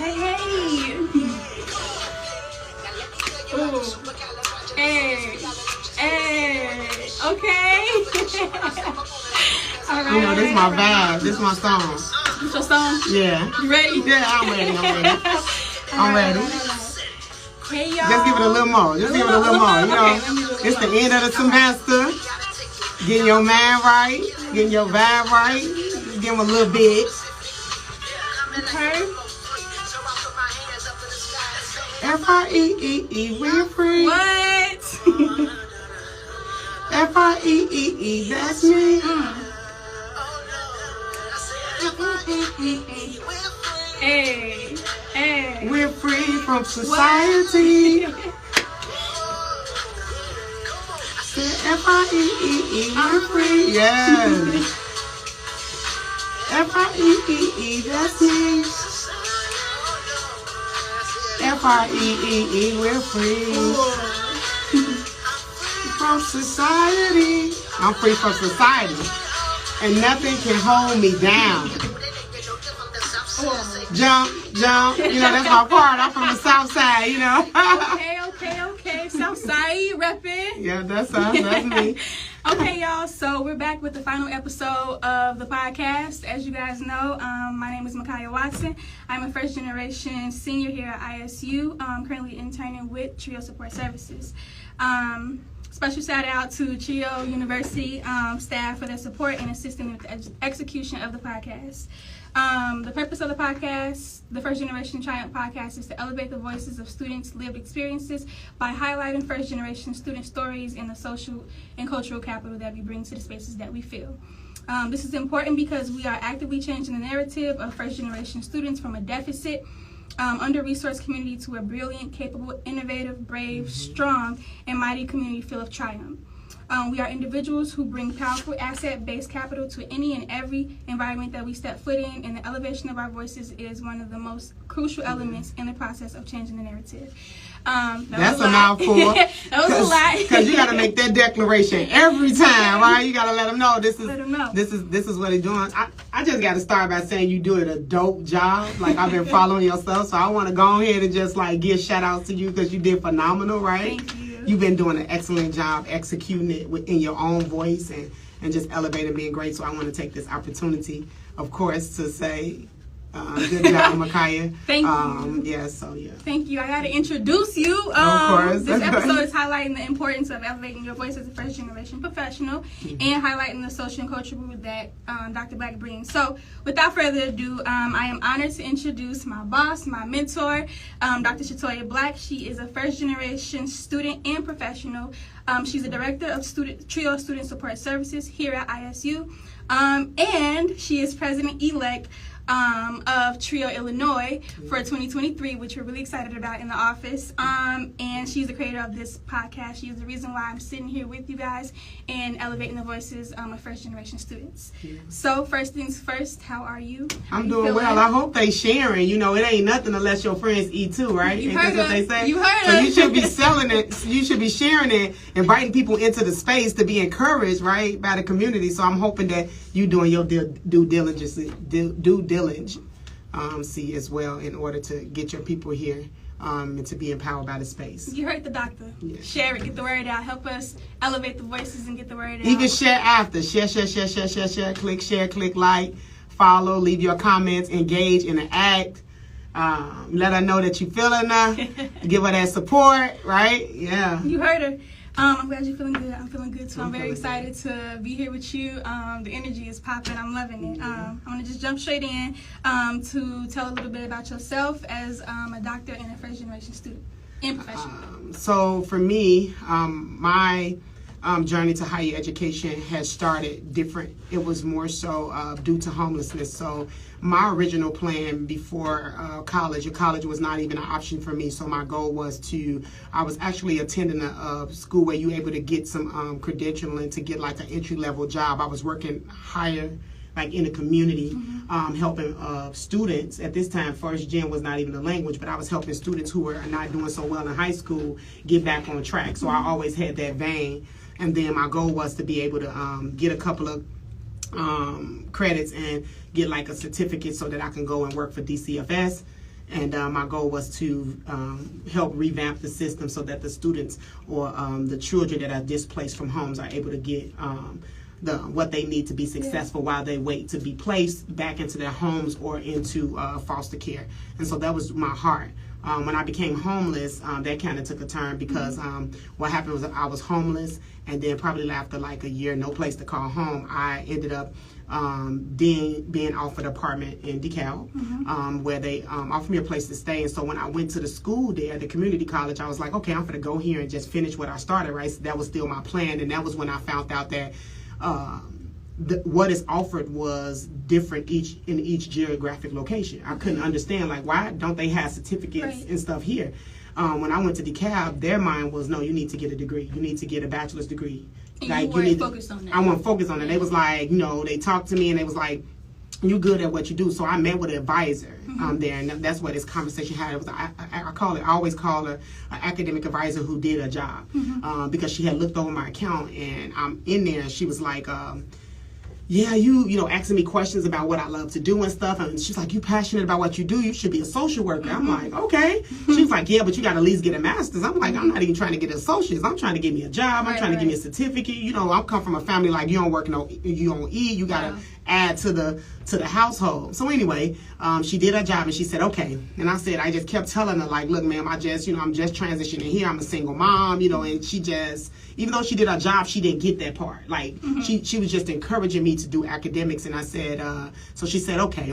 Hey, hey. Ooh. Hey. Hey. Okay. All right. You know, this is my vibe. This is my song. This your song? Yeah. You ready? Yeah, I'm ready. I'm ready. Hey, y'all. Just give it a little more. Just give it a little more. You know, it's the end of the semester. Getting your mind right. Getting your vibe right. Just give them a little bit. Okay. F-I-E-E-E, we're free. What? F-I-E-E-E, that's me. Hey, hey. We're free from society. F-I-E-E-E, we're free. Yes. F-I-E-E-E, that's me. F-I-E-E-E, we're free from society. I'm free from society. And nothing can hold me down. Jump, jump. You know, that's my part. I'm from the south side, you know. Okay. South side, you repping. Yeah, that's us. That's me. Okay, y'all. So we're back with the final episode of the podcast. As you guys know, my name is Micaiah Watson. I'm a first-generation senior here at ISU. Currently interning with Trio Support Services. Special shout out to Trio University staff for their support and assisting with the execution of the podcast. The purpose of the podcast, the First Generation Triumph podcast, is to elevate the voices of students' lived experiences by highlighting first generation student stories and the social and cultural capital that we bring to the spaces that we fill. This is important because we are actively changing the narrative of first generation students from a deficit, under-resourced community to a brilliant, capable, innovative, brave, strong, and mighty community full of triumph. We are individuals who bring powerful asset-based capital to any and every environment that we step foot in, and the elevation of our voices is one of the most crucial elements in the process of changing the narrative. That's a mouthful. That was a lot. Because you got to make that declaration every time, right? You got to let them know this is what they're doing. I just got to start by saying you doing a dope job. Like, I've been following your stuff, so I want to go ahead and just like give shout outs to you because you did phenomenal, right? Thank you. You've been doing an excellent job executing it in your own voice and just elevating being great. So I want to take this opportunity, of course, to say good job, Micaiah. Thank you. Yeah. Thank you. I got to introduce you. Of course. This episode is highlighting the importance of elevating your voice as a first generation professional and highlighting the social and cultural that Dr. Black brings. So without further ado, I am honored to introduce my boss, my mentor, Dr. Shatoya Black. She is a first generation student and professional. She's the director of Trio Student Support Services here at ISU. And she is president-elect of Trio Illinois for 2023, which we're really excited about in the office. And she's the creator of this podcast. She is the reason why I'm sitting here with you guys and elevating the voices of first generation students. Yeah. So first things first, how are you? I'm doing well. I hope they sharing. You know, it ain't nothing unless your friends eat too, right? You ain't heard that what they say? You heard So you should be selling it. You should be sharing it, inviting people into the space to be encouraged, right, by the community. So I'm hoping that you doing your due diligence, see as well in order to get your people here and to be empowered by the space. You heard the doctor. Yeah. Share it, get the word out. Help us elevate the voices and get the word out. Even share after. Share. Click share, click like, follow, leave your comments, engage, interact. Let her know that you feeling her. Give her that support, right? Yeah. You heard her. I'm glad you're feeling good. I'm feeling good too. I'm very excited to be here with you. The energy is popping. I'm loving it. I'm going to just jump straight in to tell a little bit about yourself as a doctor and a first generation student and professional. So for me, my journey to higher education has started different. It was more so due to homelessness. So my original plan before college was not even an option for me. So my goal was I was actually attending a school where you're able to get some credentialing to get like an entry-level job. I was working higher, like in the community, helping students. At this time, first gen was not even a language, but I was helping students who were not doing so well in high school get back on track. So I always had that vein. And then my goal was to be able to get a couple of credits and get like a certificate so that I can go and work for DCFS. And my goal was to help revamp the system so that the students or the children that are displaced from homes are able to get what they need to be successful while they wait to be placed back into their homes or into foster care. And so that was my heart. When I became homeless, that kind of took a turn because what happened was I was homeless, and then probably after like a year, no place to call home, I ended up being offered an apartment in DeKalb, where they offered me a place to stay. And so when I went to the school there, the community college, I was like, okay, I'm going to go here and just finish what I started, right? So that was still my plan, and that was when I found out that what is offered was different in each geographic location. I couldn't understand, like, why don't they have certificates and stuff here? When I went to DeKalb, their mind was, no, you need to get a degree. You need to get a bachelor's degree. And like, you weren't focused on that. I wasn't focused on it. They was like, they talked to me and they was like, you good at what you do. So I met with an advisor there, and that's what this conversation had. It was I always call her an academic advisor who did a job, because she had looked over my account, and I'm in there, and she was like, yeah, you asking me questions about what I love to do and stuff. And she's like, you passionate about what you do? You should be a social worker. I'm like, okay. She was like, yeah, but you got to at least get a master's. I'm like, I'm not even trying to get an associate's. I'm trying to get me a job. I'm trying to get me a certificate. I come from a family like you don't work, you don't eat. You got to add to the household. So anyway, she did her job and she said, okay. And I said, I just kept telling her, like, look, ma'am, I'm just transitioning here. I'm a single mom, and she just, even though she did her job, she didn't get that part. Like, she was just encouraging me to do academics. And I said, so she said, okay.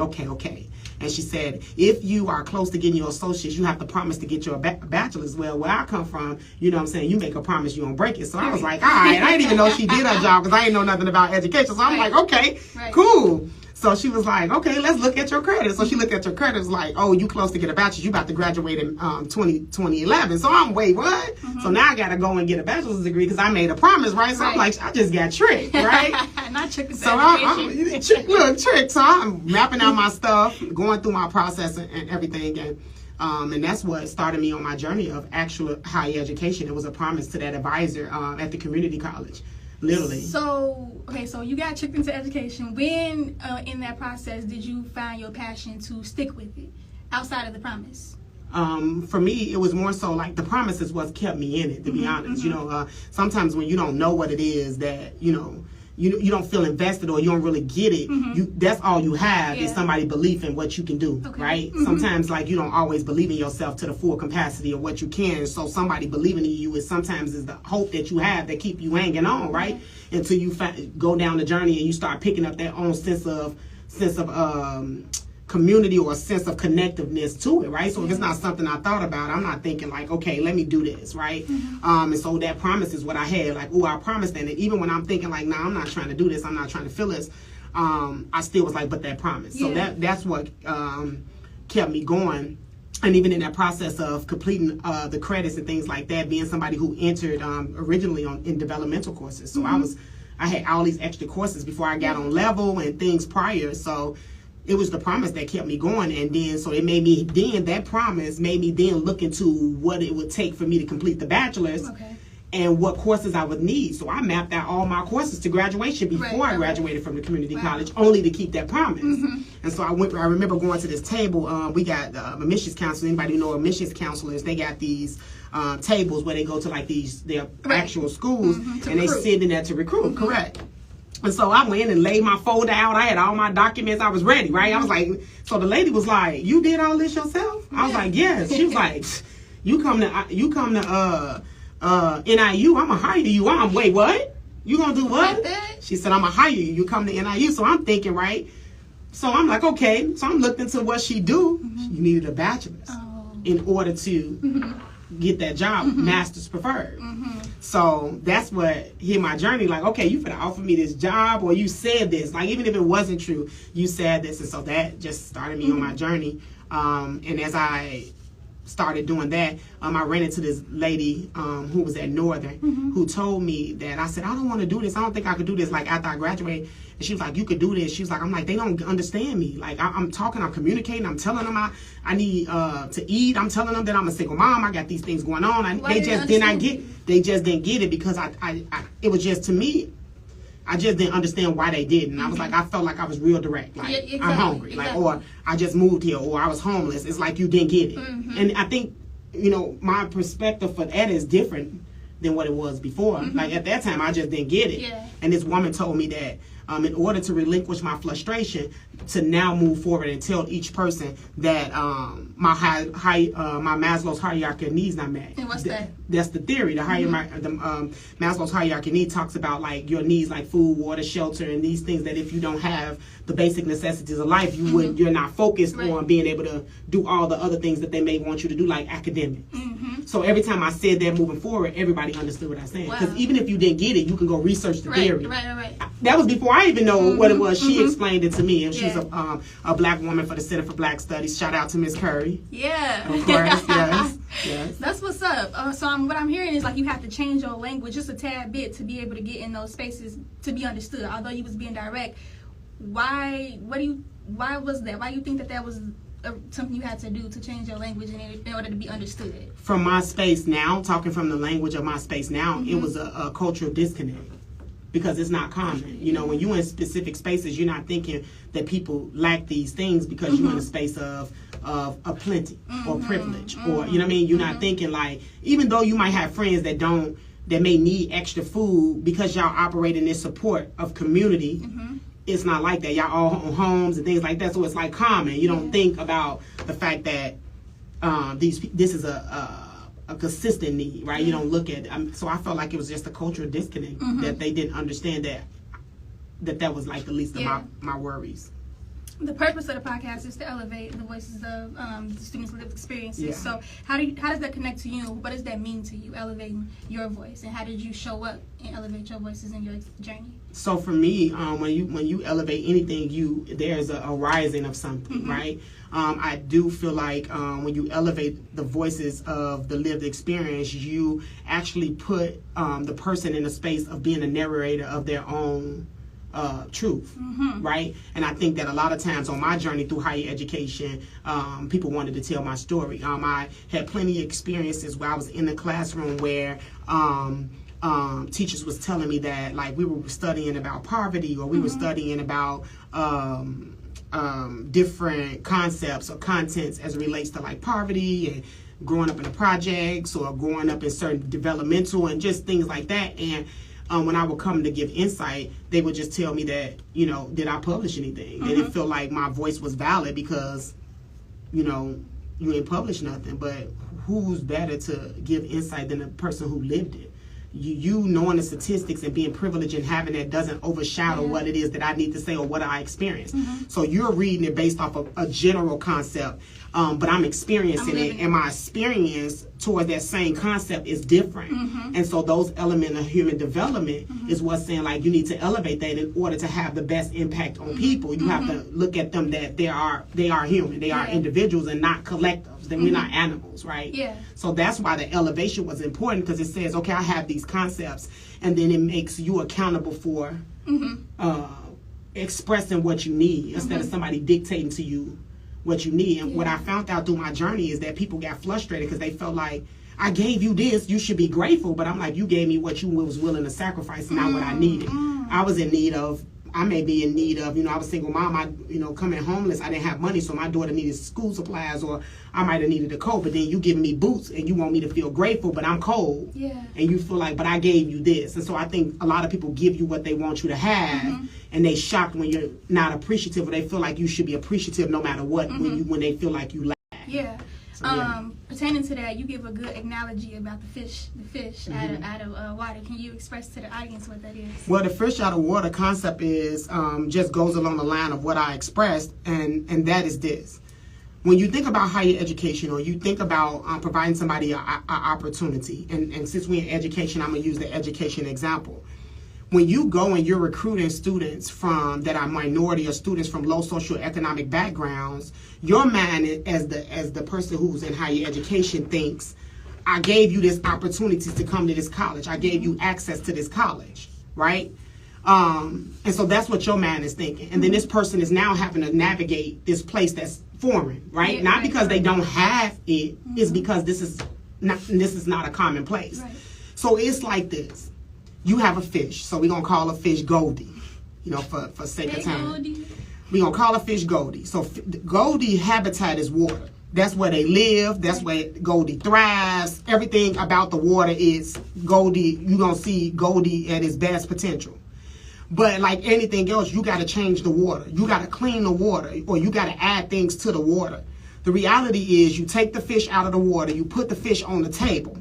And she said, if you are close to getting your associates, you have to promise to get your bachelor's. Well, where I come from, you make a promise, you don't break it. So I was like, all right. I didn't even know she did her job because I didn't know nothing about education. So I'm like, okay, cool. So she was like, okay, let's look at your credit. So she looked at your credit. It was like, oh, you close to get a bachelor's. You about to graduate in 2011. So I'm, wait, what? So now I got to go and get a bachelor's degree because I made a promise, right? So I'm like, I just got tricked, right? Not tricked. So I'm tricked. So I'm mapping out my stuff, going through my process and everything. And that's what started me on my journey of actual higher education. It was a promise to that advisor at the community college. Literally. So you got tricked into education. When in that process did you find your passion to stick with it outside of the promise? For me, it was more so like the promise is what kept me in it, to be honest. Sometimes when you don't know what it is that, you don't feel invested or you don't really get it, that's all you have is somebody belief in what you can do, right? Sometimes, like, you don't always believe in yourself to the full capacity of what you can, so somebody believing in you is the hope that you have that keep you hanging on, right? Until you go down the journey and you start picking up that own sense of community or a sense of connectiveness to it, right? So if it's not something I thought about, I'm not thinking like, okay, let me do this, right? And so that promise is what I had, like, oh, I promised that. And even when I'm thinking like, nah, I'm not trying to do this, I'm not trying to feel this, I still was like, but that promise. So that's what kept me going. And even in that process of completing the credits and things like that, being somebody who entered originally in developmental courses. So I had all these extra courses before I got on level and things prior. So it was the promise that kept me going, and then that promise made me then look into what it would take for me to complete the bachelor's and what courses I would need. So I mapped out all my courses to graduation before I graduated from the community college, only to keep that promise. And so I remember going to this table. We got admissions counselor. Anybody know admissions counselors? They got these tables where they go to like their actual schools and they sit in there to recruit. Correct. And so I went and laid my folder out. I had all my documents. I was ready, right? I was like, so the lady was like, you did all this yourself? I was like, yes. She was like, you come to NIU, I'm going to hire you. Wait, what? You going to do what? She said, I'm going to hire you. You come to NIU. So I'm thinking, right? So I'm like, okay. So I'm looking into what she do. You needed a bachelor's in order to get that job, master's preferred. So that's what hit my journey. Like, okay, you finna offer me this job, or you said this. Like, even if it wasn't true, you said this. And so that just started me on my journey. And as I started doing that, I ran into this lady who was at Northern, who told me that, I said, I don't want to do this. I don't think I could do this, like, after I graduated. And she was like, you could do this. She was like, I'm like, they don't understand me. Like, I'm talking, I'm communicating, I'm telling them I need to eat. I'm telling them that I'm a single mom. I got these things going on. They just didn't get it because it was just, to me, I just didn't understand why they didn't. I was like, I felt like I was real direct. Like, exactly, I'm hungry. Exactly. Like, or I just moved here, or I was homeless. It's like you didn't get it. And I think, you know, my perspective for that is different than what it was before. Like, at that time, I just didn't get it. Yeah. And this woman told me that in order to relinquish my frustration, to now move forward and tell each person that my Maslow's hierarchy of needs not met. And what's that? That's the theory. The Maslow's hierarchy of needs talks about like your needs like food, water, shelter, and these things that if you don't have the basic necessities of life, you're not focused on being able to do all the other things that they may want you to do, like academics. So every time I said that moving forward, everybody understood what I said. Because even if you didn't get it, you can go research the theory. Right. That was before I even know what it was. She explained it to me, and she's a black woman for the Center for Black Studies. Shout out to Miss Curry. Yeah. Of course, yes. That's what's up. What I'm hearing is like you have to change your language just a tad bit to be able to get in those spaces to be understood. Although you was being direct, why was that? Why do you think that was something you had to do to change your language in order to be understood? From my space now, talking from the language of my space now, it was a cultural disconnect. Because it's not common. You know, when you're in specific spaces, you're not thinking that people lack these things because you're in a space of plenty or privilege. Or, you know what I mean? You're not thinking like, even though you might have friends that may need extra food because y'all operate in this support of community, it's not like that. Y'all all own homes and things like that. So it's like common. You don't think about the fact that this is a consistent need, right? You don't look at it. So I felt like it was just a cultural disconnect that they didn't understand that was like the least of my worries. The purpose of the podcast is to elevate the voices of the students' lived experiences. Yeah. So how does that connect to you? What does that mean to you, elevating your voice? And how did you show up and elevate your voices in your journey? So for me, when you elevate anything, there's a rising of something, right? I do feel like when you elevate the voices of the lived experience, you actually put the person in a space of being a narrator of their own truth, right? And I think that a lot of times on my journey through higher education, people wanted to tell my story. I had plenty of experiences where I was in the classroom where teachers was telling me that like we were studying about poverty, or we were studying about different concepts or contents as it relates to like poverty and growing up in the projects or growing up in certain developmental and just things like that. And when I would come to give insight, they would just tell me that, you know, did I publish anything? They didn't feel like my voice was valid because, you know, you ain't published nothing. But who's better to give insight than the person who lived it? You knowing the statistics and being privileged and having that doesn't overshadow what it is that I need to say or what I experienced. So you're reading it based off of a general concept, but I'm experiencing it, and my experience toward that same concept is different. And so those elements of human development is what's saying like you need to elevate that in order to have the best impact on people. You have to look at them that they are human, they are individuals and not collectives. Then we're not animals, right? Yeah. So that's why the elevation was important, because it says, okay, I have these concepts, and then it makes you accountable for expressing what you need instead of somebody dictating to you what you need. And what I found out through my journey is that people got frustrated because they felt like, I gave you this, you should be grateful. But I'm like, you gave me what you was willing to sacrifice, not what I needed. I may be in need of, I was a single mom, coming homeless, I didn't have money, so my daughter needed school supplies, or I might have needed a coat, but then you giving me boots and you want me to feel grateful, but I'm cold. Yeah. And you feel like, but I gave you this. And so I think a lot of people give you what they want you to have, and they shocked when you're not appreciative, or they feel like you should be appreciative no matter what when they feel like you lack. Yeah. Pertaining to that, you give a good analogy about the fish out of water. Can you express to the audience what that is? Well, the fish out of water concept is just goes along the line of what I expressed, and that is this. When you think about higher education, or you think about providing somebody an opportunity, and since we're in education, I'm going to use the education example. When you go and you're recruiting students that are minority or students from low socioeconomic backgrounds, your mind as the person who's in higher education thinks, I gave you this opportunity to come to this college. I gave you access to this college, right? And so that's what your mind is thinking. And then this person is now having to navigate this place that's foreign, right? Yeah, not because they don't have it, it's because this is not a common place. Right. So it's like this. you have a fish, so we're gonna call a fish Goldie, for sake of time. Goldie. We're gonna call a fish Goldie. So Goldie habitat is water. That's where they live. That's where Goldie thrives. Everything about the water is Goldie. You're gonna see Goldie at its best potential. But like anything else, you got to change the water. You got to clean the water, or you got to add things to the water. The reality is you take the fish out of the water, you put the fish on the table,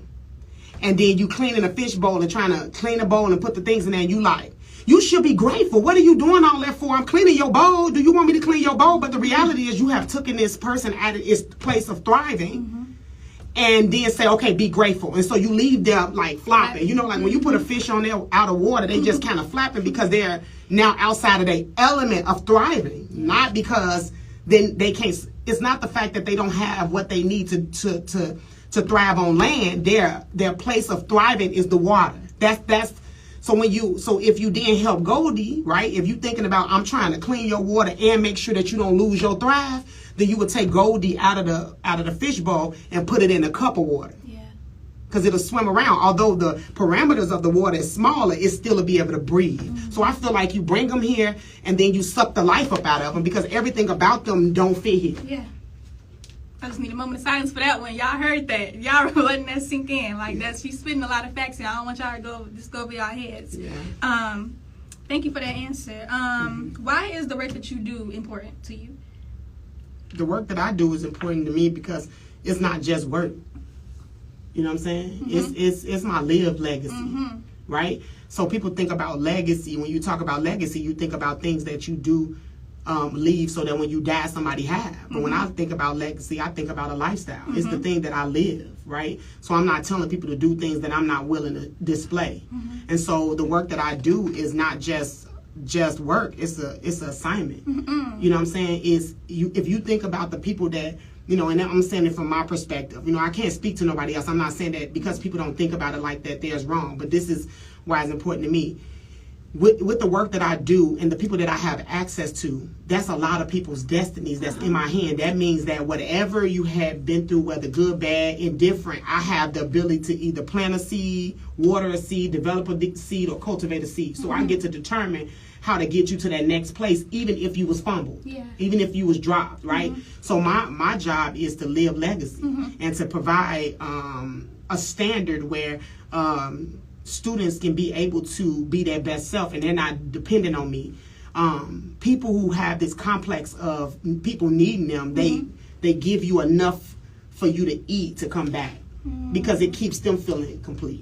and then you cleaning a fish bowl and trying to clean the bowl and put the things in there, and you like, you should be grateful. What are you doing all that for? I'm cleaning your bowl. Do you want me to clean your bowl? But the reality is you have taken this person at its place of thriving, and then say, okay, be grateful. And so you leave them like flopping. Like when you put a fish on there out of water, they just kind of flapping because they're now outside of their element of thriving. Not because then they can't. It's not the fact that they don't have what they need to thrive on land. Their place of thriving is the water. That's so if you then help Goldie, right? If you're thinking about, I'm trying to clean your water and make sure that you don't lose your thrive, then you would take Goldie out of the fish bowl and put it in a cup of water. Yeah. Because it'll swim around. Although the parameters of the water is smaller, it still will be able to breathe. So I feel like you bring them here and then you suck the life up out of them because everything about them don't fit here. Yeah. I just need a moment of silence for that one. Y'all heard that. Y'all were letting that sink in. Like she's spitting a lot of facts here. I don't want y'all to go over y'all heads. Yeah. Thank you for that answer. Why is the work that you do important to you? The work that I do is important to me because it's not just work. You know what I'm saying? It's my lived legacy, right? So people think about legacy. When you talk about legacy, you think about things that you do leave so that when you die, somebody have. But when I think about legacy, I think about a lifestyle. It's the thing that I live, right? So I'm not telling people to do things that I'm not willing to display. And so the work that I do is not just work. It's an assignment. You know what I'm saying? If you think about the people that, and I'm saying it from my perspective. I can't speak to nobody else. I'm not saying that because people don't think about it like that, there's wrong. But this is why it's important to me. With the work that I do and the people that I have access to, that's a lot of people's destinies that's in my hand. That means that whatever you have been through, whether good, bad, indifferent, I have the ability to either plant a seed, water a seed, develop a seed, or cultivate a seed. So I get to determine how to get you to that next place, even if you was fumbled, even if you was dropped, right? So my job is to live legacy and to provide a standard where students can be able to be their best self and they're not dependent on me. People who have this complex of people needing them, they give you enough for you to eat to come back because it keeps them feeling complete.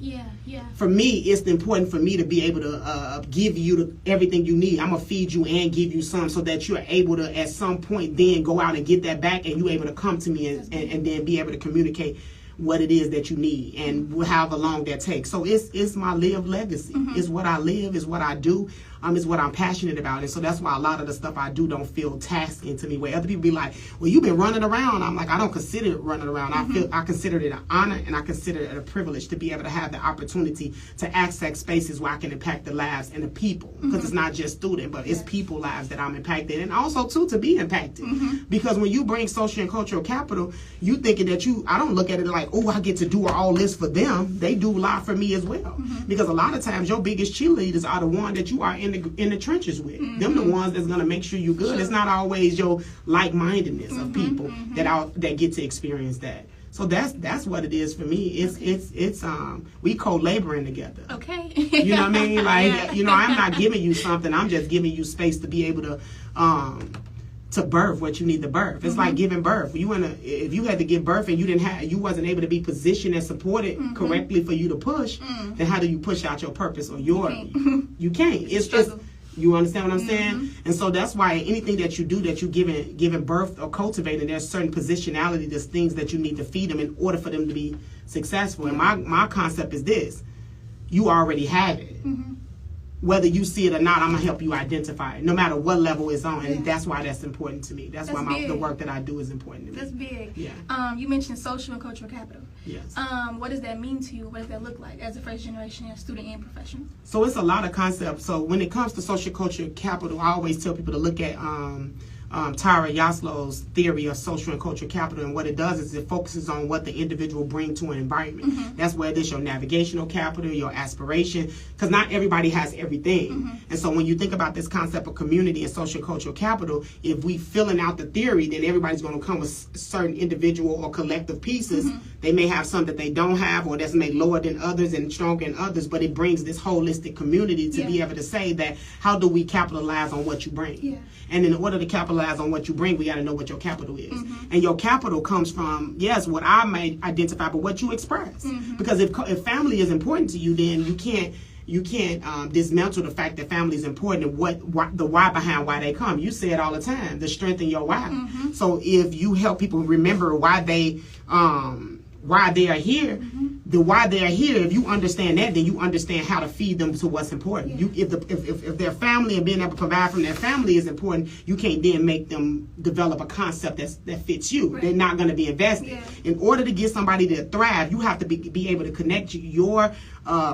For me, it's important for me to be able to give you everything you need. I'm going to feed you and give you some so that you're able to at some point then go out and get that back and you're able to come to me and then be able to communicate what it is that you need and however long that takes. So it's my lived legacy. It's what I live, it's what I do, it's what I'm passionate about. And so that's why a lot of the stuff I do don't feel tasking to me, where other people be like, well, you've been running around. I'm like, I don't consider it running around. I consider it an honor and I consider it a privilege to be able to have the opportunity to access spaces where I can impact the lives and the people, because it's not just student, but it's people lives that I'm impacted, and also too to be impacted. Because when you bring social and cultural capital, you thinking that I don't look at it like, oh, I get to do all this for them. They do a lot for me as well. Because a lot of times your biggest cheerleaders are the one that you are in the trenches with. Them the ones that's gonna make sure you're good. It's not always your like-mindedness of people that get to experience that. So that's what it is for me. It's we co-laboring together. Okay. You know what I mean? Like I'm not giving you something. I'm just giving you space to be able to birth what you need to birth. It's like giving birth. If you had to give birth and you wasn't able to be positioned and supported correctly for you to push, then how do you push out your purpose or you can't. It's just, you understand what I'm saying? And so that's why anything that you do that you giving birth or cultivating, there's certain positionality, there's things that you need to feed them in order for them to be successful. And my concept is this: you already have it. Whether you see it or not, I'm going to help you identify it, no matter what level it's on. And that's why that's important to me. That's why the work that I do is important to me. That's big. Yeah. You mentioned social and cultural capital. Yes. What does that mean to you? What does that look like as a first generation student and professional? So it's a lot of concepts. So when it comes to social cultural capital, I always tell people to look at Tara Yaslow's theory of social and cultural capital, and what it does is it focuses on what the individual brings to an environment. That's where it is your navigational capital, your aspiration, because not everybody has everything. And so when you think about this concept of community and social and cultural capital, if we filling out the theory, then everybody's going to come with certain individual or collective pieces. They may have some that they don't have, or that's made lower than others and stronger than others, but it brings this holistic community to be able to say that, how do we capitalize on what you bring? And in order to capitalize on what you bring, we got to know what your capital is. And your capital comes from, yes, what I may identify, but what you express. Because if family is important to you, then you can't dismantle the fact that family is important and what the why behind why they come. You say it all the time, the strength in your why. So if you help people remember why they are here, the why they are here, if you understand that, then you understand how to feed them to what's important. If their family and being able to provide from their family is important, you can't then make them develop a concept that fits you. They're not going to be invested. In order to get somebody to thrive, you have to be able to connect your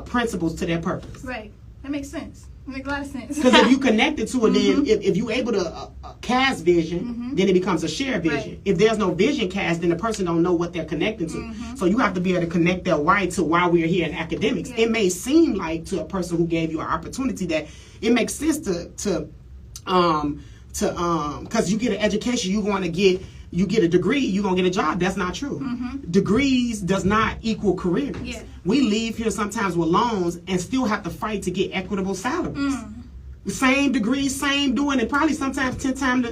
principles to their purpose. Right. That makes sense. It makes a lot of sense. Because if you connect it to it, then if you're able to cast vision, then it becomes a shared vision. If there's no vision cast, then the person don't know what they're connecting to. So you have to be able to connect their why to why we're here in academics. It may seem like to a person who gave you an opportunity that it makes sense to because you get an education, you get a degree, you're going to get a job. That's not true. Degrees does not equal careers. We leave here sometimes with loans and still have to fight to get equitable salaries. Same degrees, same doing, and probably sometimes 10 times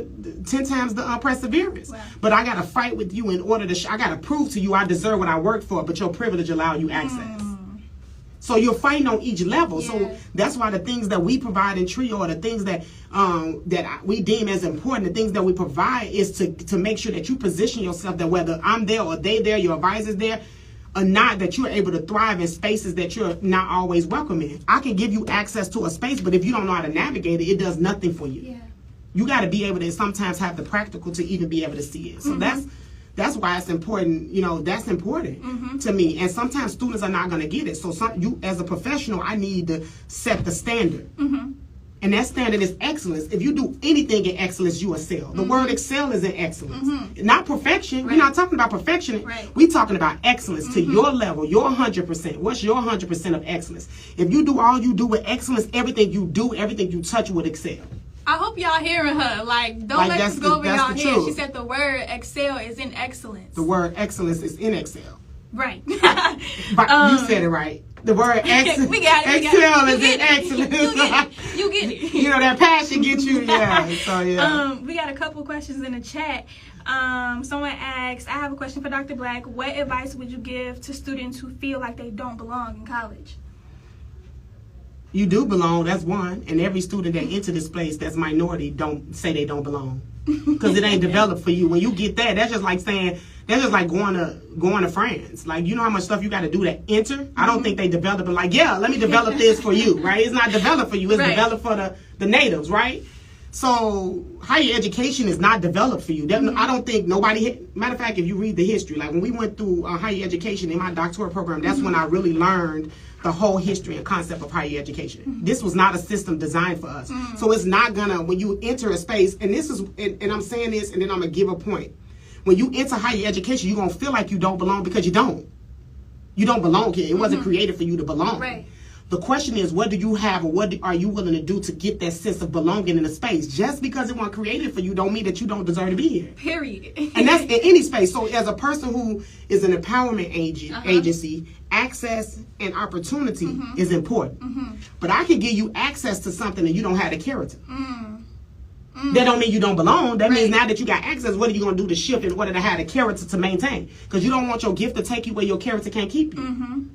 the perseverance. But I got to fight with you in order to, I got to prove to you I deserve what I work for, but your privilege allow you access. So you're fighting on each level. So that's why the things that we provide in TRIO, or the things that we deem as important, the things that we provide is to make sure that you position yourself that whether I'm there or they there, your advisor's there, or not, that you're able to thrive in spaces that you're not always welcome in. I can give you access to a space, but if you don't know how to navigate it, it does nothing for you. You got to be able to sometimes have the practical to even be able to see it. So that's why it's important, that's important to me. And sometimes students are not going to get it. So you, as a professional, I need to set the standard. And that standard is excellence. If you do anything in excellence, you excel. The word excel is in excellence. Not perfection. We're not talking about perfection. We're talking about excellence to your level, your 100%. What's your 100% of excellence? If you do all you do with excellence, everything you do, everything you touch would excel. I hope y'all hearing her. Don't let this go over y'all head. She said the word excel is in excellence. The word excellence is in excel. Right. You said it right. The word excel is in excellence. You get it. That passion gets you. So we got a couple questions in the chat. Someone asked, I have a question for Dr. Black. What advice would you give to students who feel like they don't belong in college? You do belong, that's one. And every student that enter this place that's minority don't say they don't belong. Because it ain't developed for you. When you get that, that's just like going to France. Like, you know how much stuff you got to do to enter? I don't think they develop it like, let me develop this for you, right? It's not developed for you. It's developed for the natives, right? So higher education is not developed for you. I don't think matter of fact, if you read the history, like when we went through higher education in my doctoral program, that's when I really learned the whole history and concept of higher education. This was not a system designed for us. So it's not gonna, when you enter a space, and I'm saying this, and then I'm gonna give a point. When you enter higher education, you're gonna feel like you don't belong because you don't. You don't belong here. It wasn't created for you to belong. Right. The question is, what do you have, or what are you willing to do to get that sense of belonging in a space? Just because it wasn't created for you don't mean that you don't deserve to be here. Period. And that's in any space. So as a person who is an empowerment agency, access and opportunity is important. But I can give you access to something and you don't have the character. That don't mean you don't belong. That means now that you got access, what are you going to do to shift in order to have the character to maintain? Because you don't want your gift to take you where your character can't keep you.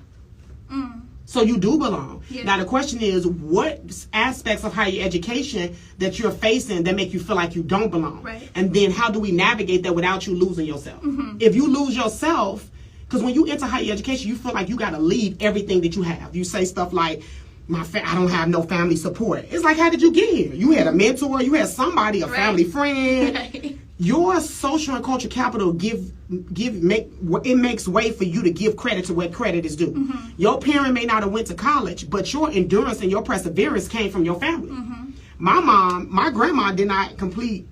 So you do belong. Now the question is, what aspects of higher education that you're facing that make you feel like you don't belong? And then how do we navigate that without you losing yourself? If you lose yourself, because when you enter higher education, you feel like you got to leave everything that you have. You say stuff like, I don't have no family support. It's like, how did you get here? You had a mentor, you had somebody, a family friend. Your social and cultural capital makes way for you to give credit to where credit is due. Your parent may not have went to college, but your endurance and your perseverance came from your family. My grandma did not complete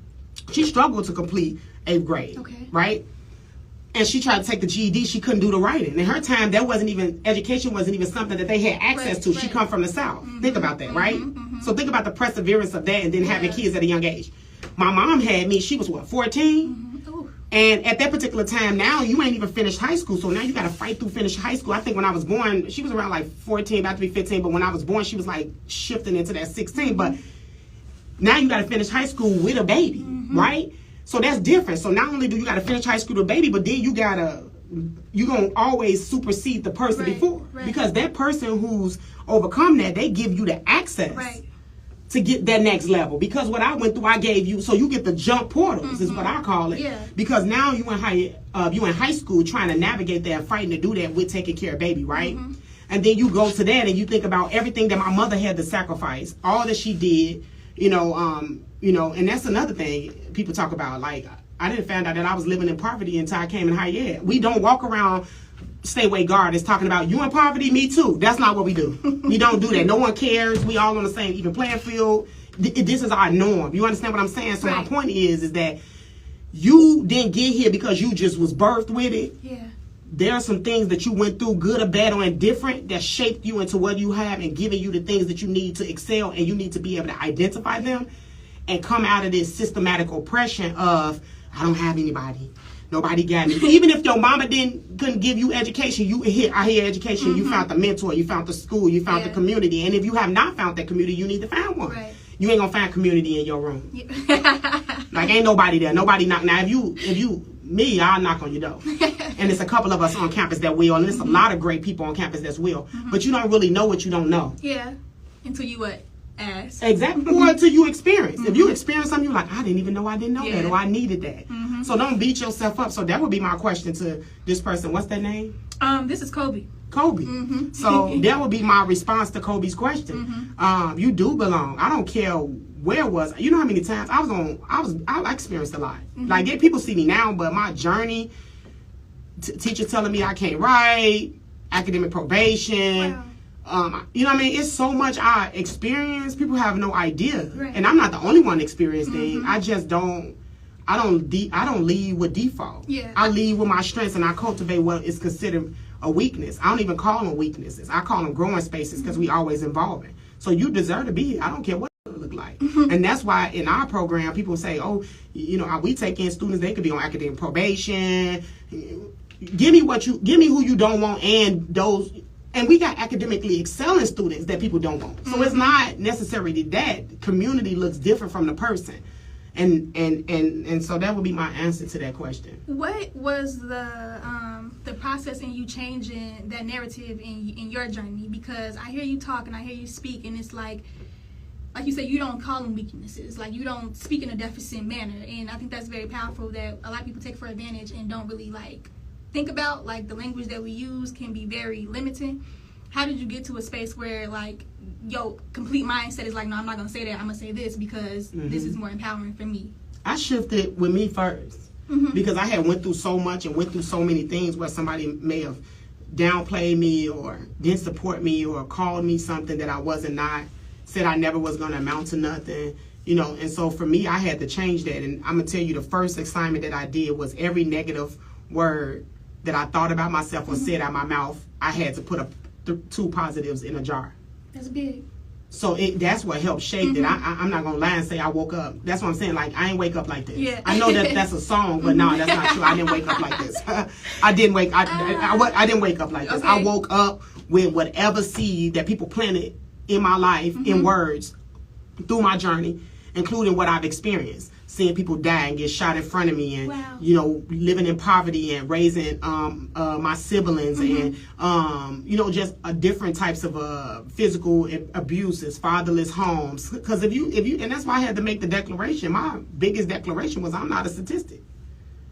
She struggled to complete 8th grade, right? And she tried to take the GED. She couldn't do the writing. In her time, that wasn't even, education wasn't even something that they had access to. She come from the South. Think about that, right? So think about the perseverance of that and then having kids at a young age. My mom had me, she was what, 14? And at that particular time, now you ain't even finished high school. So now you got to fight through finish high school. I think when I was born, she was around like 14, about to be 15. But when I was born, she was like shifting into that 16. But now you got to finish high school with a baby, right? So that's different. So not only do you got to finish high school with a baby, but then you're going to always supersede the person before. Because that person who's overcome that, they give you the access to get that next level. Because what I went through, I gave you, so you get the jump portals is what I call it. Because now you in high school trying to navigate that, fighting to do that with taking care of baby, right? And then you go to that and you think about everything that my mother had to sacrifice, all that she did, and that's another thing people talk about. Like, I didn't find out that I was living in poverty until I came in higher ed. We don't walk around Stateway Guard is talking about you in poverty, me too. That's not what we do. We don't do that. No one cares. We all on the same even playing field. This is our norm. You understand what I'm saying? So my point is that you didn't get here because you just was birthed with it. There are some things that you went through, good or bad or indifferent, that shaped you into what you have and giving you the things that you need to excel, and you need to be able to identify them and come out of this systematic oppression of, I don't have anybody. Nobody got me. Even if your mama couldn't give you education, I hear education, you found the mentor, you found the school, you found the community. And if you have not found that community, you need to find one. You ain't gonna find community in your room. Like, ain't nobody there. Nobody knock. Now, if you me, I'll knock on your door. And it's a couple of us on campus that will, and there's a lot of great people on campus that will. But you don't really know what you don't know. Until you what? Ask. Exactly. Or until you experience. If you experience something, you're like, I didn't even know I didn't know that, or I needed that. So don't beat yourself up. So that would be my question to this person. What's their name? This is Kobe. Kobe. So that would be my response to Kobe's question. You do belong. I don't care where it was. You know how many times I experienced a lot. Like, people see me now, but my journey, teachers telling me I can't write, academic probation. You know what I mean? It's so much I experience. People have no idea, and I'm not the only one experiencing. I just don't. I don't lead with default. I lead with my strengths, and I cultivate what is considered a weakness. I don't even call them weaknesses. I call them growing spaces because we always involving. So you deserve to be here. I don't care what it look like, and that's why in our program people say, "Oh, we take in students. They could be on academic probation. Give me who you don't want, and those." And we got academically excelling students that people don't want. So it's not necessarily that. Community looks different from the person. And so that would be my answer to that question. What was the process in you changing that narrative in your journey? Because I hear you talk and I hear you speak, and it's like you said, you don't call them weaknesses. Like, you don't speak in a deficient manner. And I think that's very powerful, that a lot of people take for advantage and don't really think about. Like, the language that we use can be very limiting. How did you get to a space where your complete mindset is like, no, I'm not gonna say that, I'm gonna say this because this is more empowering for me? I shifted with me first because I had went through so much and went through so many things where somebody may have downplayed me or didn't support me or called me something that I wasn't, not said I never was gonna amount to nothing. And so for me, I had to change that. And I'm gonna tell you, the first assignment that I did was every negative word that I thought about myself or said out my mouth, I had to put 2 positives in a jar. That's big. So that's what helped shape it. I'm not going to lie and say I woke up. That's what I'm saying. Like, I ain't wake up like this. I know that's a song, but no, that's not true. I didn't wake up like this. I didn't wake up like this. I woke up with whatever seed that people planted in my life in words through my journey, including what I've experienced. Seeing people die and get shot in front of me, and living in poverty and raising my siblings, and just different types of physical abuses, fatherless homes. Because if you, and that's why I had to make the declaration. My biggest declaration was, I'm not a statistic.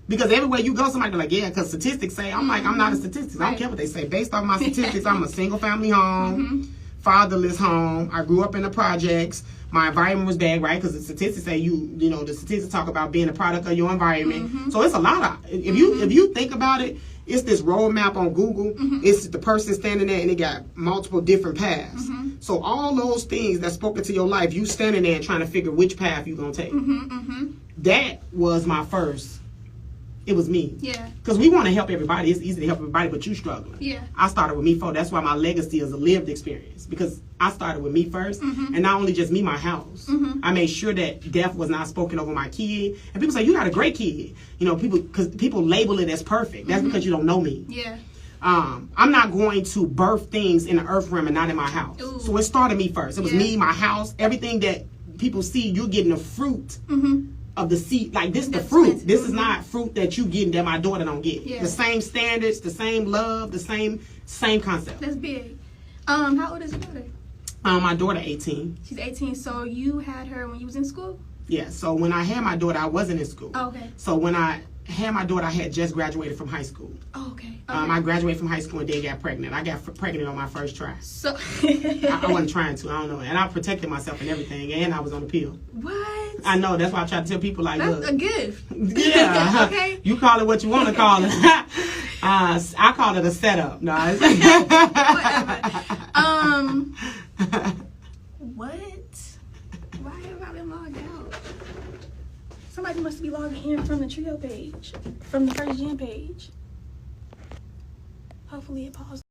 Because everywhere you go, somebody be like, yeah, because statistics say. I'm like, I'm not a statistic. I don't care what they say. Based on my statistics, I'm a single family home, fatherless home. I grew up in the projects. My environment was bad, right? Because the statistics say the statistics talk about being a product of your environment. So it's a lot of, if you think about it, it's this roadmap on Google. It's the person standing there and it got multiple different paths. So all those things that spoke into your life, you standing there and trying to figure which path you gonna take. That was my first. It was me. Yeah. Because we want to help everybody. It's easy to help everybody, but you struggling. Yeah. I started with me first. That's why my legacy is a lived experience. Because I started with me first. And not only just me, my house. I made sure that death was not spoken over my kid. And people say, you got a great kid. You know, because people label it as perfect. That's because you don't know me. Yeah. I'm not going to birth things in the earth realm and not in my house. Ooh. So it started me first. It was me, my house, everything that people see, you're getting the fruit of the seed. Like, this is the fruit. This is not fruit that you getting that my daughter don't get. Yeah. The same standards, the same love, the same concept. That's big. How old is your daughter? My daughter 18. She's 18. So you had her when you was in school? Yeah. So when I had my daughter, I wasn't in school. Oh, okay. So when I had my daughter, I had just graduated from high school. Oh, okay. I graduated from high school and then got pregnant. I got pregnant on my first try. So I wasn't trying to. I don't know. And I protected myself and everything. And I was on the pill. What? I know. That's why I try to tell people, like, That's look. a gift. Yeah. Okay. You call it what you want to call it. I call it a setup. No. What? Why have I been logged out? Somebody must be logging in from the Trio page, from the First Gen page. Hopefully it paused.